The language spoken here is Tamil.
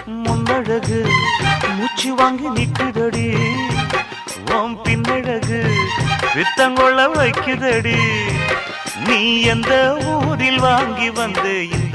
முன்னழகு மூச்சு வாங்கி நிக்குதடி ஓம் பின்னழகு வித்தங்கொள்ள வைக்குதடி நீ எந்த ஊரில் வாங்கி வந்து இந்த